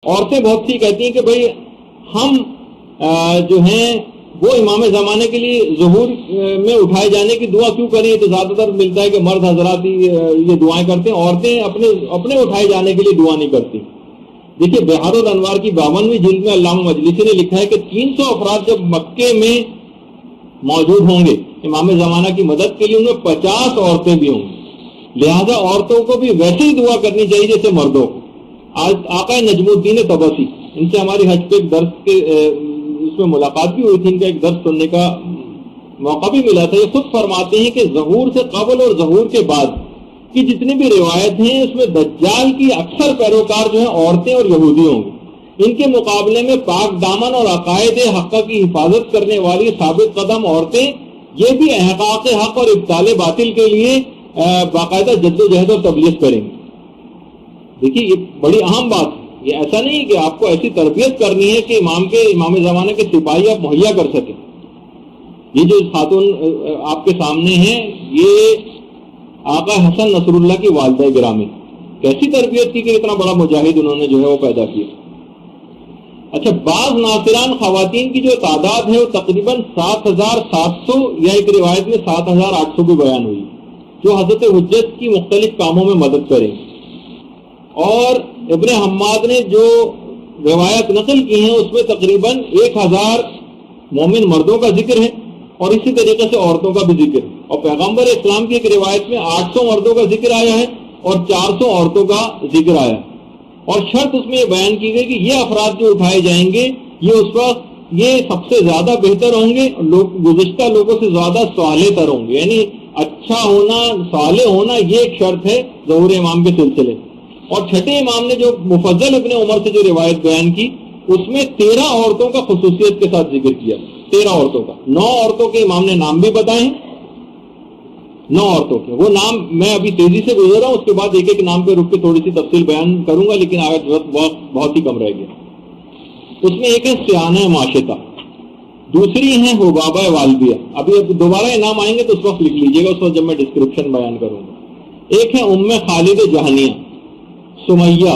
عورتیں بہت سی کہتی ہیں کہ بھائی ہم جو ہیں وہ امام زمانے کے لیے ظہور میں اٹھائے جانے کی دعا کیوں کریں؟ تو زیادہ تر ملتا ہے کہ مرد حضرات ہی یہ دعائیں کرتے ہیں، عورتیں اپنے اٹھائے جانے کے لیے دعا نہیں کرتی۔ دیکھیے بہار الانوار کی 52ویں جلد میں علامہ مجلسی نے لکھا ہے کہ 300 افراد جب مکے میں موجود ہوں گے امام زمانہ کی مدد کے لیے، ان میں 50 عورتیں بھی ہوں گی، لہذا عورتوں کو بھی ویسے ہی دعا کرنی چاہیے جیسے مردوں کو۔ آج آقا نجم الدین طبسی، ان سے ہماری حج پہ ایک درس کے اس میں ملاقات بھی ہوئی تھی، ان کا ایک درس سننے کا موقع بھی ملا تھا۔ یہ خود فرماتے ہیں کہ ظہور سے قبل اور ظہور کے بعد کی جتنی بھی روایت ہیں اس میں دجال کی اکثر پیروکار جو ہیں عورتیں اور یہودی ہوں گے، ان کے مقابلے میں پاک دامن اور عقائد حق کی حفاظت کرنے والی ثابت قدم عورتیں یہ بھی احقاق حق اور ابطال باطل کے لیے باقاعدہ جد و جہد اور تبلیغ کریں گے۔ دیکھیے یہ بڑی اہم بات ہے، یہ ایسا نہیں کہ آپ کو ایسی تربیت کرنی ہے کہ امام زمانے کے سپاہی آپ مہیا کر سکیں۔ یہ جو خاتون آپ کے سامنے ہیں یہ آقا حسن نصر اللہ کی والدہ گرامی، کیسی تربیت کی کہ اتنا بڑا مجاہد انہوں نے جو ہے وہ پیدا کیا۔ اچھا، بعض ناصران خواتین کی جو تعداد ہے وہ تقریباً 7700 یا ایک روایت میں 7800 بھی بیان ہوئی، جو حضرت حجت کی مختلف کاموں میں مدد کریں۔ اور ابن حماد نے جو روایت نقل کی ہیں اس میں تقریباً 1000 مومن مردوں کا ذکر ہے اور اسی طریقے سے عورتوں کا بھی ذکر ہے، اور پیغمبر اسلام کی ایک روایت میں 800 مردوں کا ذکر آیا ہے اور 400 عورتوں کا ذکر آیا ہے، اور شرط اس میں یہ بیان کی گئی کہ یہ افراد جو اٹھائے جائیں گے یہ اس وقت یہ سب سے زیادہ بہتر ہوں گے، گزشتہ لوگوں سے زیادہ صالح تر ہوں گے، یعنی اچھا ہونا، صالح ہونا یہ ایک شرط ہے ظہور امام کے سلسلے۔ اور چھٹے امام نے جو مفضل ابن عمر سے جو روایت بیان کی اس میں 13 عورتوں کا خصوصیت کے ساتھ ذکر کیا، 13 عورتوں کا، 9 عورتوں کے امام نے نام بھی بتائے ہیں، 9 عورتوں کے وہ نام میں ابھی تیزی سے گزر رہا ہوں، اس کے بعد ایک ایک نام پہ رک کے تھوڑی سی تفصیل بیان کروں گا، لیکن آج وقت بہت ہی کم رہ گیا۔ اس میں ایک ہے سیانہ معاشطہ، دوسری ہے حبابہ والبیہ، ابھی دوبارہ یہ نام آئیں گے تو اس وقت لکھ لیجیے گا، اس وقت جب میں ڈسکرپشن بیان کروں گا۔ ایک ہے ام خالد جہنیہ، سمیہ،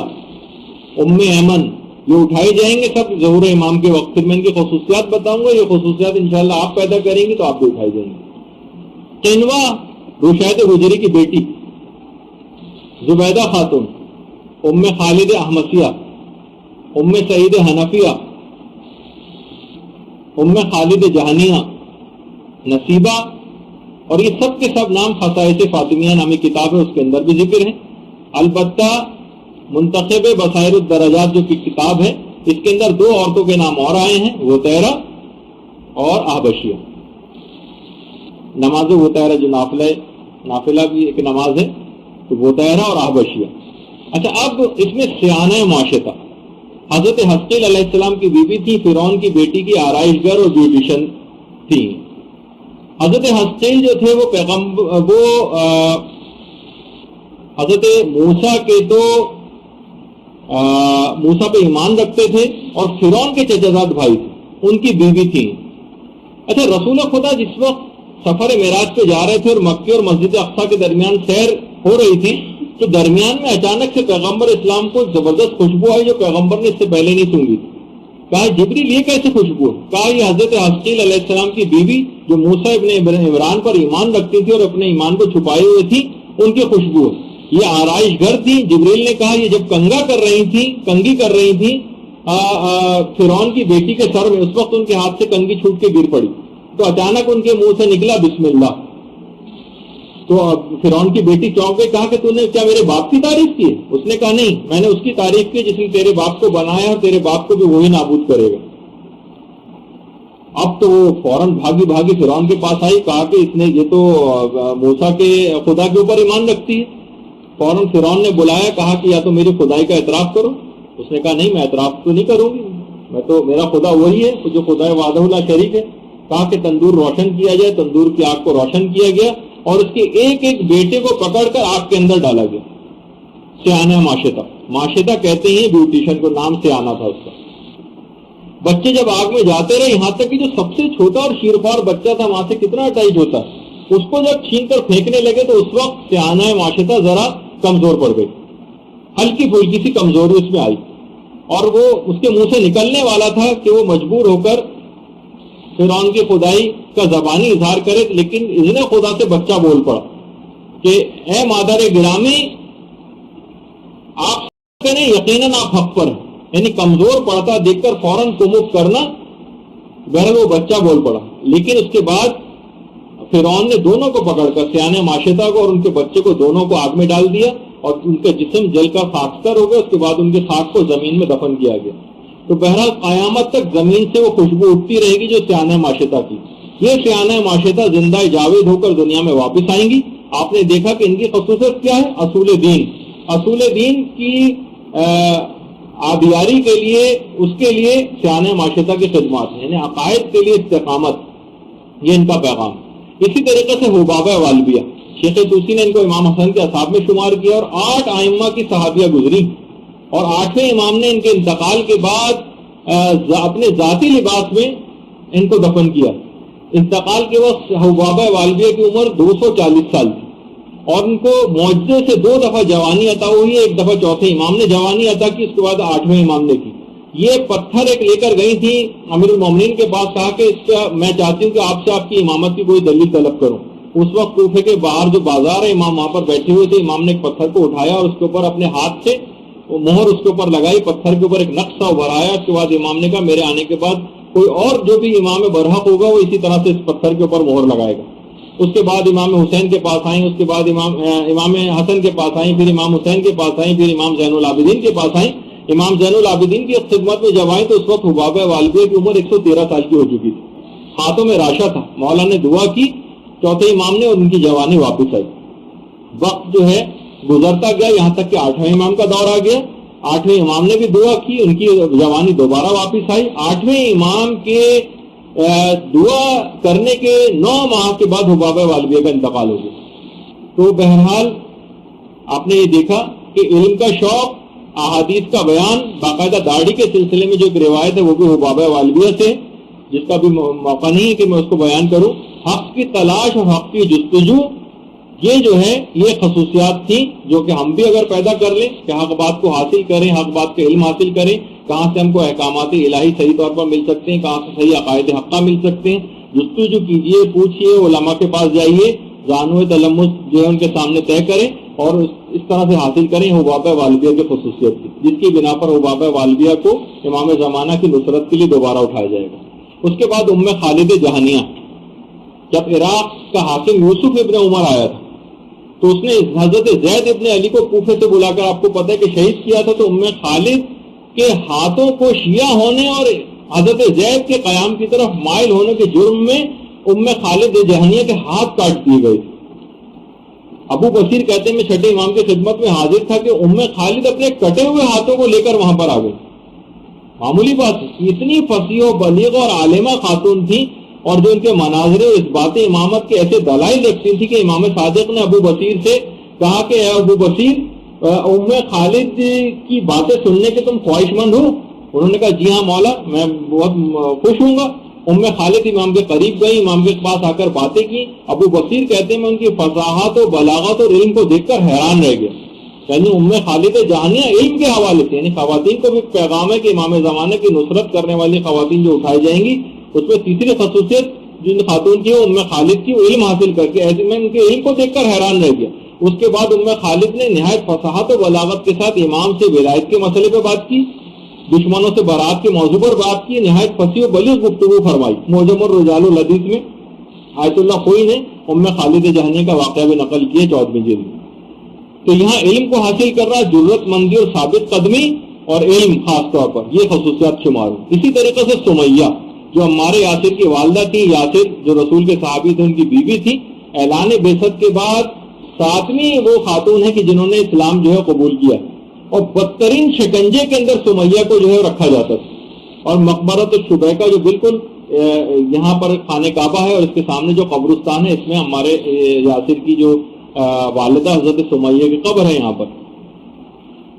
ام ایمن، یہ اٹھائی جائیں گے سب ظہور امام کے وقت، پھر میں ان کی خصوصیات بتاؤں گا، یہ خصوصیات انشاءاللہ آپ پیدا کریں گے تو آپ بھی اٹھائی جائیں گے۔ قینوہ رشید حجری کی بیٹی، زبیدہ خاتون، ام خالد احمسیہ، ام سعید حنفیہ، ام خالد جہنیہ، نصیبہ، اور یہ سب کے سب نام خصائص فاطمیہ نامی کتاب ہے اس کے اندر بھی ذکر ہے۔ البتہ منتخب بصائر الدرجات جو کتاب ہے اس کے اندر 2 عورتوں کے نام اور آئے ہیں، وطیرہ اور احبشیہ۔ نماز وطیرہ جو نافلہ بھی ایک نماز ہے، تو وطیرہ اور احبشیہ۔ اچھا، اب اس میں سیانہ معاشطہ، حضرت حسقیل علیہ السلام کی بیوی تھی، فرعون کی بیٹی کی آرائش گر اور بیوٹیشن تھی۔ حضرت حسقیل جو تھے وہ حضرت موسیٰ کے تو موسیٰ پہ ایمان رکھتے تھے، اور فرعون کے چچازاد بھائی تھے، ان کی بیوی تھی۔ اچھا، رسول خدا جس وقت سفر معراج پہ جا رہے تھے اور مکے اور مسجد اقصیٰ کے درمیان سیر ہو رہی تھی، تو درمیان میں اچانک سے پیغمبر اسلام کو زبردست خوشبو آئی جو پیغمبر نے اس سے پہلے نہیں سنی تھی۔ کہا جبریل یہ کیسے خوشبو ہے؟ کہا یہ حضرت حسقیل علیہ السلام کی بیوی جو موسیٰ ابن عمران پر ایمان رکھتی تھی اور اپنے ایمان کو چھپائے ہوئے تھی، ان کی خوشبو ہے، یہ آرائش گھر تھی۔ جبریل نے کہا یہ جب کنگی کر رہی تھی فرعون کی بیٹی کے سر میں، اس وقت ان کے ہاتھ سے کنگھی چھوٹ کے گر پڑی، تو اچانک ان کے منہ سے نکلا بسم اللہ۔ تو فرعون کی بیٹی چونک گئی، کہا کہ تو نے کیا میرے باپ کی تعریف کی؟ اس نے کہا نہیں، میں نے اس کی تعریف کی جس نے تیرے باپ کو بنایا اور تیرے باپ کو بھی وہی نابود کرے گا۔ اب تو وہ فوراً بھاگی فرعون کے پاس آئی، کہا کہ اس نے یہ تو موسیٰ کے خدا کے اوپر ایمان رکھتی ہے۔ فوراً فرعون نے بلایا، کہا کہ یا تو میری خدائی کا اعتراف کرو۔ اس نے کہا نہیں، میں اعتراف تو نہیں کروں گی، میں تو میرا خدا وہی ہے جو خدا وحدہ لا شریک ہے۔ کہا کہ تندور روشن کیا جائے، تندور کی آگ کو روشن کیا گیا اور اس کے ایک ایک بیٹے کو پکڑ کر آگ کے اندر ڈالا گیا۔ سیانہ معاشطہ کہتے ہیں بیوٹیشن کو، نام سیانہ تھا اس کا۔ بچے جب آگ میں جاتے رہے، یہاں تک کہ جو سب سے چھوٹا اور شیرخوار بچہ تھا وہاں سے کتنا اٹیچ ہوتا، اس کو جب چھین کر پھینکنے لگے تو اس وقت سیانہ معاشطہ ذرا کمزور پڑ گئی، ہلکی پھلکی سی کمزوری اس میں آئی، اور وہ اس کے منہ سے نکلنے والا تھا کہ وہ مجبور ہو کر فرعون کی خدائی کا زبانی اظہار کرے، لیکن اذن خدا سے بچہ بول پڑا کہ اے مادر گرامی آپ کریں، یقیناً آپ حق پر ہیں، یعنی کمزور پڑتا دیکھ کر فوراً کمک کرنا۔ بہرحال وہ بچہ بول پڑا، لیکن اس کے بعد فرعون نے دونوں کو پکڑ کر، سیانہ ماشطہ کو اور ان کے بچے کو، دونوں کو آگ میں ڈال دیا اور ان کا جسم جل کر خاکستر ہو گیا۔ اس کے بعد ان کے خاک کو زمین میں دفن کیا گیا۔ تو بہرحال قیامت تک زمین سے وہ خوشبو اٹھتی رہے گی جو سیانہ ماشطہ کی۔ یہ سیانہ ماشطہ زندہ جاوید ہو کر دنیا میں واپس آئیں گی۔ آپ نے دیکھا کہ ان کی خصوصیت کیا ہے؟ اصول دین، اصول دین کی آبیاری کے لیے، اس کے لیے سیانہ ماشطہ کی خدمات ہیں، یعنی عقائد کے لیے استقامت، یہ ان کا پیغام۔ اسی طریقے سے حبابہ والبیہ، شیخ طوسی نے ان کو امام حسن کے اصحاب میں شمار کیا، اور 8 ائمہ کی صحابیہ گزری، اور 8ویں امام نے ان کے انتقال کے بعد اپنے ذاتی لباس میں ان کو دفن کیا۔ انتقال کے وقت حبابہ والبیہ کی عمر 240 سال تھی، اور ان کو معجزے سے 2 دفعہ جوانی عطا ہوئی ہے۔ ایک دفعہ چوتھے امام نے جوانی عطا کی، اس کے بعد 8ویں امام نے کی۔ یہ پتھر ایک لے کر گئی تھی امیر المومنین کے پاس، کہا کہ اس کا میں چاہتی ہوں کہ آپ سے آپ کی امامت کی کوئی دلیل طلب کروں۔ اس وقت کوفے کے باہر جو بازار ہے، امام وہاں پر بیٹھے ہوئے تھے۔ امام نے ایک پتھر کو اٹھایا اور اس کے اوپر اپنے ہاتھ سے مہر اس کے اوپر لگائی، پتھر کے اوپر ایک نقشہ ابھرایا۔ اس کے بعد امام نے کہا میرے آنے کے بعد کوئی اور جو بھی امام برحق ہوگا وہ اسی طرح سے اس پتھر کے اوپر مہر لگائے گا۔ اس کے بعد امام حسین کے پاس آئیں، اس کے بعد امام حسن کے پاس آئیں، پھر امام حسین کے پاس آئیں، پھر امام زین العابدین کے پاس آئیں۔ امام زین العابدین کی خدمت میں جب آئیں تو اس وقت حبابہ والبیہ کی عمر 113 سال کی ہو چکی تھی، ہاتھوں میں راشا تھا۔ مولا نے دعا کی چوتھے امام نے، اور ان کی جوانی واپس آئی۔ وقت جو ہے گزرتا گیا، یہاں تک کہ 8ویں امام کا دور آ گیا۔ 8ویں امام نے بھی دعا کی، ان کی جوانی دوبارہ واپس آئی۔ 8ویں امام کے دعا کرنے کے 9 ماہ کے بعد حبابہ والبیہ کا انتقال ہو گیا۔ تو بہرحال آپ نے یہ دیکھا کہ علم کا شوق، احادیث کا بیان، باقاعدہ داڑھی کے سلسلے میں جو ایک روایت ہے وہ بھی حبابہ والبیہ سے، جس کا بھی موقع نہیں ہے کہ میں اس کو بیان کروں۔ حق کی تلاش اور حق کی جستجو، یہ جو ہے یہ خصوصیات تھیں جو کہ ہم بھی اگر پیدا کر لیں کہ حق بات کو حاصل کریں، حق بات کے علم حاصل کریں، کہاں سے ہم کو احکامات الہی صحیح طور پر مل سکتے ہیں، کہاں سے صحیح عقائد حقہ مل سکتے ہیں۔ جستجو کیجئے، پوچھئے، علماء کے پاس جائیے، زانو تلمس جو ہے ان کے سامنے طے کریں اور اس طرح سے حاصل کریں۔ حبابہ والبیہ کی خصوصیت تھی جس کی بنا پر حبابہ والبیہ کو امام زمانہ کی نصرت کے لیے دوبارہ اٹھایا جائے گا۔ اس کے بعد خالد جہانیہ، جب عراق کا حاکم یوسف ابن عمر آیا تھا تو اس نے حضرت زید ابن علی کو کوفے سے بلا کر، آپ کو پتہ ہے کہ شہید کیا تھا، تو خالد کے ہاتھوں کو شیعہ ہونے اور حضرت زید کے قیام کی طرف مائل ہونے کے جرم میں خالد جہانیہ کے ہاتھ کاٹ دیے گئے تھے۔ ابو بصیر کہتے ہیں میں چھٹے امام کی خدمت میں حاضر تھا کہ خالد اپنے کٹے ہوئے ہاتھوں کو لے کر وہاں پر آ گئی۔ معمولی بات، اتنی فصیح و بلیغ اور عالمہ خاتون تھی، اور جو ان کے مناظر و اثبات امامت کے ایسے دلائل رکھتی تھی کہ امام صادق نے ابو بصیر سے کہا کہ اے ابو بصیر، خالد کی باتیں سننے کے تم خواہش مند ہو؟ انہوں نے کہا جی ہاں مولا، میں بہت خوش ہوں گا۔ خالد امام کے قریب گئی، امام کے پاس آ کر باتیں کی۔ ابو بصیر کہتے ہیں میں ان کی فصاحت و بلاغت اور علم کو دیکھ کر حیران رہ گیا۔ یعنی خالد جہانیہ علم کے حوالے سے، یعنی خواتین کو بھی پیغام ہے کہ امام زمانے کی نصرت کرنے والی خواتین جو اٹھائی جائیں گی، اس میں تیسری خصوصیت جن خاتون کی ہے خالد کی، علم حاصل کر کے، ایسے میں ان کے علم کو دیکھ کر حیران رہ گیا۔ اس کے بعد خالد نے نہایت فصاحت و بلاغت کے ساتھ امام سے ولایت کے مسئلے پہ بات کی، دشمنوں سے برات کے موضوع پر بات کی، نہایت فصیح و بلیغ گفتگو فرمائی۔ معجم الرجال الحدیث میں آیت اللہ خوئی نے خالد جہانیہ کا واقعہ بھی نقل کیا 14ویں جلد میں۔ تو یہاں علم کو حاصل کر رہا، جرات مندی اور ثابت قدمی اور علم خاص طور پر، یہ خصوصیات شمار ہوں۔ اسی طریقے سے سمیہ جو عمار یاسر کی والدہ تھی، یاسر جو رسول کے صحابی تھے ان کی بیوی تھی، اعلان بعثت کے بعد 7ویں وہ خاتون ہے کہ جنہوں نے اسلام جو ہے قبول کیا، اور بدترین شکنجے کے اندر سمیہ کو جو ہے رکھا جاتا تھا۔ اور مقبرۃ الشبیکہ جو بالکل یہاں پر خانہ کعبہ ہے اور اس کے سامنے جو قبرستان ہے، اس میں ہمارے یاسر کی جو والدہ حضرت سمیہ کی قبر ہے یہاں پر۔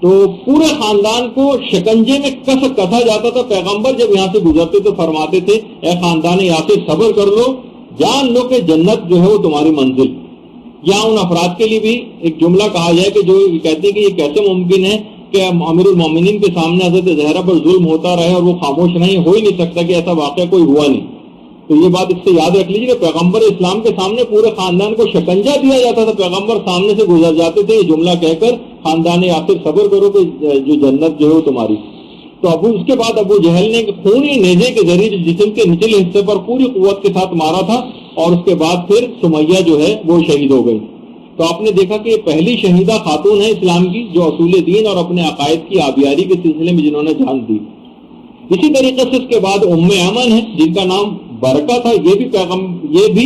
تو پورے خاندان کو شکنجے میں کسا جاتا تھا۔ پیغمبر جب یہاں سے گزرتے تو فرماتے تھے اے خاندان یاسر صبر کر لو، جان لو کہ جنت جو ہے وہ تمہاری منزل۔ یہاں ان افراد کے لیے بھی ایک جملہ کہا جائے کہ جو کہتے ہیں کہ یہ کیسے ممکن ہے کہ امیر المومنین کے سامنے حضرت زہرا پر ظلم ہوتا رہے اور وہ خاموش نہیں، ہو ہی نہیں سکتا کہ ایسا واقعہ کوئی ہوا نہیں. تو یہ بات اس سے یاد رکھ لیجیے کہ پیغمبر اسلام کے سامنے پورے خاندان کو شکنجا دیا جاتا تھا. پیغمبر سامنے سے گزر جاتے تھے یہ جملہ کہہ کر، خاندان آخر صبر کرو کہ جو جنت جو ہے وہ تمہاری. تو اس کے بعد ابو جہل نے خونی نیزے کے ذریعے جسم کے نچلے حصے پر پوری قوت کے ساتھ مارا تھا، اور اس کے بعد پھر سمیہ جو ہے وہ شہید ہو گئی. تو آپ نے دیکھا کہ یہ پہلی شہیدہ خاتون ہے اسلام کی جو اصول دین اور اپنے عقائد کی آبیاری کے سلسلے میں جنہوں نے جان دی. اسی طریقے سے اس کے بعد ام ایمن ہے جن کا نام برکہ تھا. یہ بھی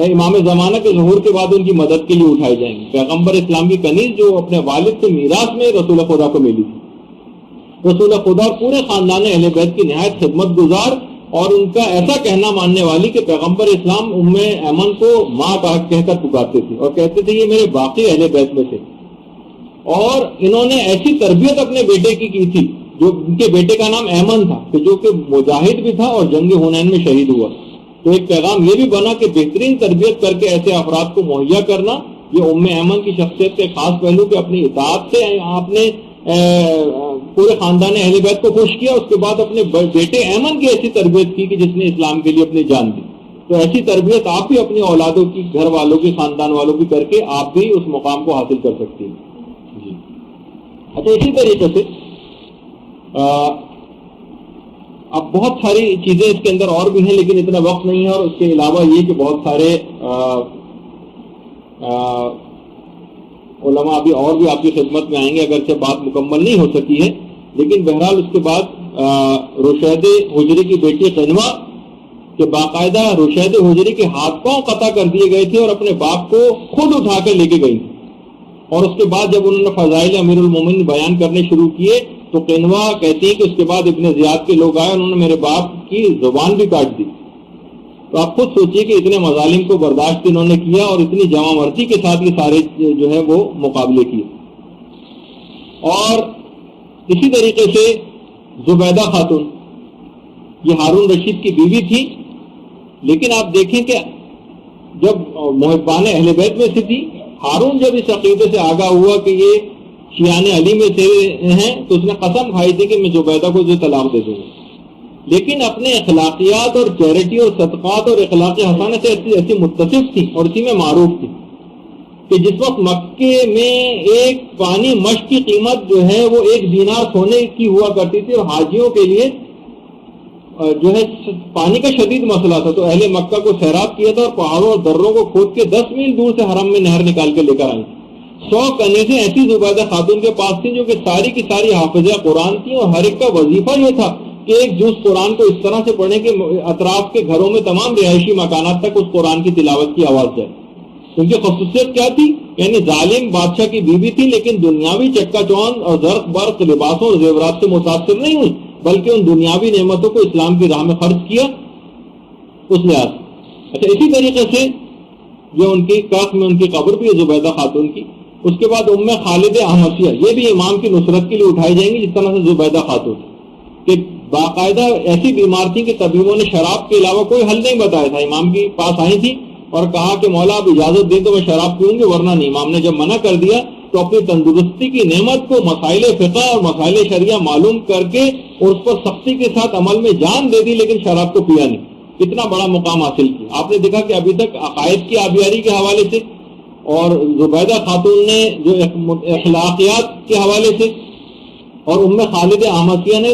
امام زمانہ کے ظہور کے بعد ان کی مدد کے لیے اٹھائی جائیں گی. پیغمبر اسلام کی کنیز جو اپنے والد سے میراث میں رسول خدا کو ملی تھی. رسول خدا اور پورے خاندان اہل بیت کی نہایت خدمت گزار اور ان کا ایسا کہنا ماننے والی کہ پیغمبر اسلام ام ایمن کو ماں کہہ کر پکارتے تھے اور کہتے تھے یہ میرے باقی اہل بیت میں سے. اور انہوں نے ایسی تربیت اپنے بیٹے کی تھی جو ان کے بیٹے کا نام ایمن تھا کہ جو کہ مجاہد بھی تھا اور جنگ حنین میں شہید ہوا. تو ایک پیغام یہ بھی بنا کہ بہترین تربیت کر کے ایسے افراد کو مہیا کرنا یہ ام ایمن کی شخصیت کے خاص پہلو کہ اپنی اطاعت سے آپ نے پورے خاندان اہل بیت کو خوش کیا. اس کے بعد اپنے بیٹے ایمن کی ایسی تربیت کی کہ جس نے اسلام کے لیے اپنی جان دی. تو ایسی تربیت آپ بھی اپنی اولادوں کی، گھر والوں کی، خاندان والوں کی کر کے آپ بھی اس مقام کو حاصل کر سکتی ہیں. جی اچھا، اسی طریقے سے اب بہت ساری چیزیں اس کے اندر اور بھی ہیں لیکن اتنا وقت نہیں ہے. اور اس کے علاوہ یہ کہ بہت سارے علماء ابھی اور بھی آپ کی خدمت میں آئیں گے اگرچہ بات مکمل نہیں ہو سکی ہے. لیکن بہرحال اس کے بعد رشید حجری کی بیٹی قنوہ کہ باقاعدہ رشید حجری کے ہاتھ پاؤں قطع کر دیے گئے تھے اور اپنے باپ کو خود اٹھا کر لے کے گئی. اور اس کے بعد جب انہوں نے فضائل امیر المومنین بیان کرنے شروع کیے تو قنوہ کہتی ہے کہ اس کے بعد ابن زیاد کے لوگ آئے، انہوں نے میرے باپ کی زبان بھی کاٹ دی. تو آپ خود سوچئے کہ اتنے مظالم کو برداشت انہوں نے کیا اور اتنی جمع مرضی کے ساتھ یہ سارے جو ہے وہ مقابلے کیے. اور اسی طریقے سے زبیدہ خاتون یہ ہارون رشید کی بیوی تھی، لیکن آپ دیکھیں کہ جب محبان اہل بیت میں سے تھی، ہارون جب اس عقیدے سے آگاہ ہوا کہ یہ شیعان علی میں سے ہیں تو اس نے قسم کھائی تھی کہ میں زبیدہ کو جو طلاق دے دوں گا. لیکن اپنے اخلاقیات اور چیریٹی اور صدقات اور اخلاق حسانہ سے ایسی متصف تھی اور اسی میں معروف تھی کہ جس وقت مکے میں ایک پانی مشق کی قیمت جو ہے وہ 1 دینار سونے کی ہوا کرتی تھی اور حاجیوں کے لیے جو ہے پانی کا شدید مسئلہ تھا، تو اہل مکہ کو سیراب کیا تھا اور پہاڑوں اور دروں کو کھود کے 10 میل دور سے حرم میں نہر نکال کے لے کر آئی. 100 کنیزیں ایسی زبیدہ خاتون کے پاس تھیں جو کہ ساری کی ساری حافظہ قرآن تھی اور ہر ایک کا وظیفہ یہ تھا کہ ایک جز قرآن کو اس طرح سے پڑھیں کہ اطراف کے گھروں میں تمام رہائشی مکانات تک اس قرآن کی تلاوت کی آواز جائے. ان کی خصوصیت کیا تھی؟ یعنی ظالم بادشاہ کی بیوی تھی لیکن دنیاوی چکا چوند اور زرق برق لباسوں اور زیورات سے متاثر نہیں ہوئی بلکہ ان دنیاوی نعمتوں کو اسلام کی راہ میں خرچ کیا اس لحاظ. اچھا، اسی طریقے سے جو ان کی کاخ میں ان کی قبر بھی ہے زبیدہ خاتون کی. اس کے بعد ام خالد احمسیہ یہ بھی امام کی نصرت کے لیے اٹھائی جائیں گی جس طرح سے زبیدہ خاتون کہ باقاعدہ ایسی بیمار تھی کہ طبیبوں نے شراب کے علاوہ کوئی حل نہیں بتایا تھا. امام کے پاس آئی تھی اور کہا کہ مولا آپ اجازت دیں تو میں شراب پیوں گی ورنہ نہیں. امام نے جب منع کر دیا تو اپنی تندرستی کی نعمت کو مسائل فقہ اور مسائل شریعہ معلوم کر کے اور اس پر سختی کے ساتھ عمل میں جان دے دی لیکن شراب کو پیا نہیں. کتنا بڑا مقام حاصل کیا. آپ نے دیکھا کہ ابھی تک عقائد کی آبیاری کے حوالے سے اور زبیدہ خاتون نے جو اخلاقیات کے حوالے سے اور ام خالد احمسیہ نے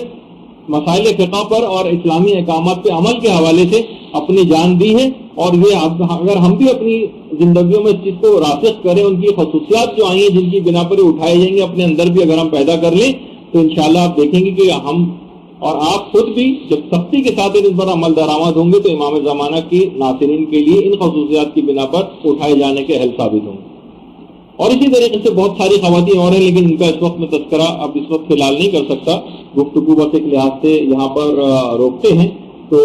مسائل فقہ پر اور اسلامی احکامات پہ عمل کے حوالے سے اپنی جان دی ہے. اور یہ اگر ہم بھی اپنی زندگیوں میں اس چیز کو راسخ کریں، ان کی خصوصیات جو آئی ہیں جن کی بنا پر اٹھائے جائیں گے اپنے اندر بھی اگر ہم پیدا کر لیں تو انشاءاللہ آپ دیکھیں گے کہ ہم اور آپ خود بھی جب سختی کے ساتھ ان پر عمل درآمد ہوں گے تو امام زمانہ کی ناصرین کے لیے ان خصوصیات کی بنا پر اٹھائے جانے کے اہل ثابت ہوں گے. اور اسی طریقے سے بہت ساری خواتین اور ہیں لیکن ان کا اس وقت میں تذکرہ اب اس وقت فی الحال نہیں کر سکتا، گفتگو بس ایک لحاظ سے یہاں پر روکتے ہیں. تو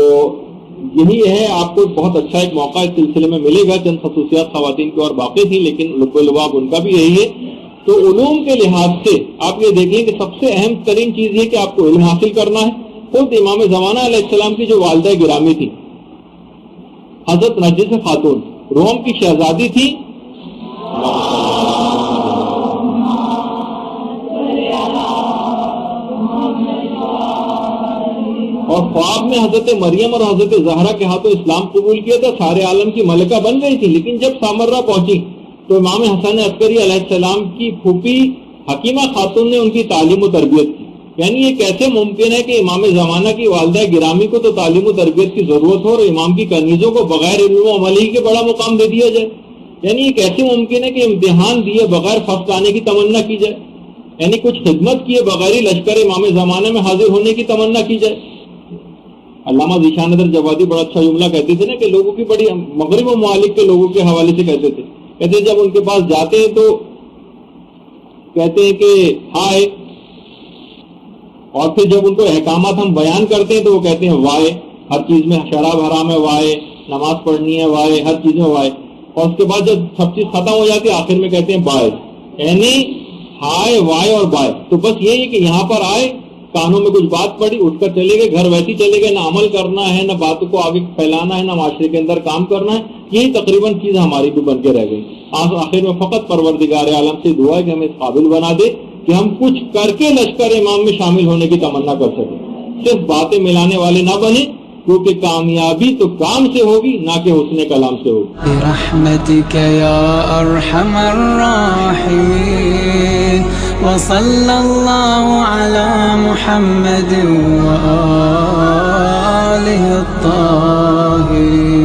یہی ہے، آپ کو بہت اچھا ایک موقع اس سلسلے میں ملے گا. چند خصوصیات خواتین کی اور باقی تھیں لیکن لب و لباب ان کا بھی یہی ہے. تو علوم کے لحاظ سے آپ یہ دیکھ لیں کہ سب سے اہم ترین چیز یہ کہ آپ کو علم حاصل کرنا ہے. خود امام زمانہ علیہ السلام کی جو والدہ گرامی تھی حضرت نرجس خاتون روم کی شہزادی تھی، اور خواب میں حضرت مریم اور حضرت زہرا کے ہاتھوں اسلام قبول کیا تھا، سارے عالم کی ملکہ بن گئی تھی، لیکن جب سامرہ پہنچی تو امام حسن عسکری علیہ السلام کی پھوپھی حکیمہ خاتون نے ان کی تعلیم و تربیت کی. یعنی یہ کیسے ممکن ہے کہ امام زمانہ کی والدہ گرامی کو تو تعلیم و تربیت کی ضرورت ہو اور امام کی کنیزوں کو بغیر علم و عمل ہی کے بڑا مقام دے دیا جائے؟ یعنی یہ کیسے ممکن ہے کہ امتحان دیے بغیر فرسٹ آنے کی تمنا کی جائے؟ یعنی کچھ خدمت کیے بغیر ہی لشکر امام زمانہ میں حاضر ہونے کی تمنا کی جائے؟ علامہ ذیشان ندر جوادی بڑا اچھا جملہ کہتے تھے نا کہ لوگوں کی بڑی مغرب و ممالک کے لوگوں کے حوالے سے کہتے تھے جب ان کے پاس جاتے ہیں تو کہتے ہیں کہ ہائے، اور پھر جب ان کو احکامات ہم بیان کرتے ہیں تو وہ کہتے ہیں وائے، ہر چیز میں شراب حرام ہے وائے، نماز پڑھنی ہے وائے، ہر چیز میں وائے. اور اس کے بعد جب سب چیز ختم ہو جاتی ہے آخر میں کہتے ہیں بائے. یعنی ہائے وائے اور بائے. تو بس یہی ہے کہ یہاں پر آئے، کانوں میں کچھ بات پڑی، اٹھ کر چلے گئے، گھر ویسے چلے گئے، نہ عمل کرنا ہے، نہ باتوں کو آگے پھیلانا ہے، نہ معاشرے کے اندر کام کرنا ہے. یہی تقریباً چیز ہماری بھی بن کے رہ گئی. آخر میں فقط پروردگار عالم سے دعا ہے کہ ہمیں اس قابل بنا دے کہ ہم کچھ کر کے لشکر امام میں شامل ہونے کی تمنا کر سکیں، صرف باتیں ملانے والے نہ بنے، کیونکہ کامیابی تو کام سے ہوگی نہ کہ حسن کلام سے ہوگی. برحمتک یا ارحم الراحمین وصلی اللہ علی محمد وآلہ الطاہرین.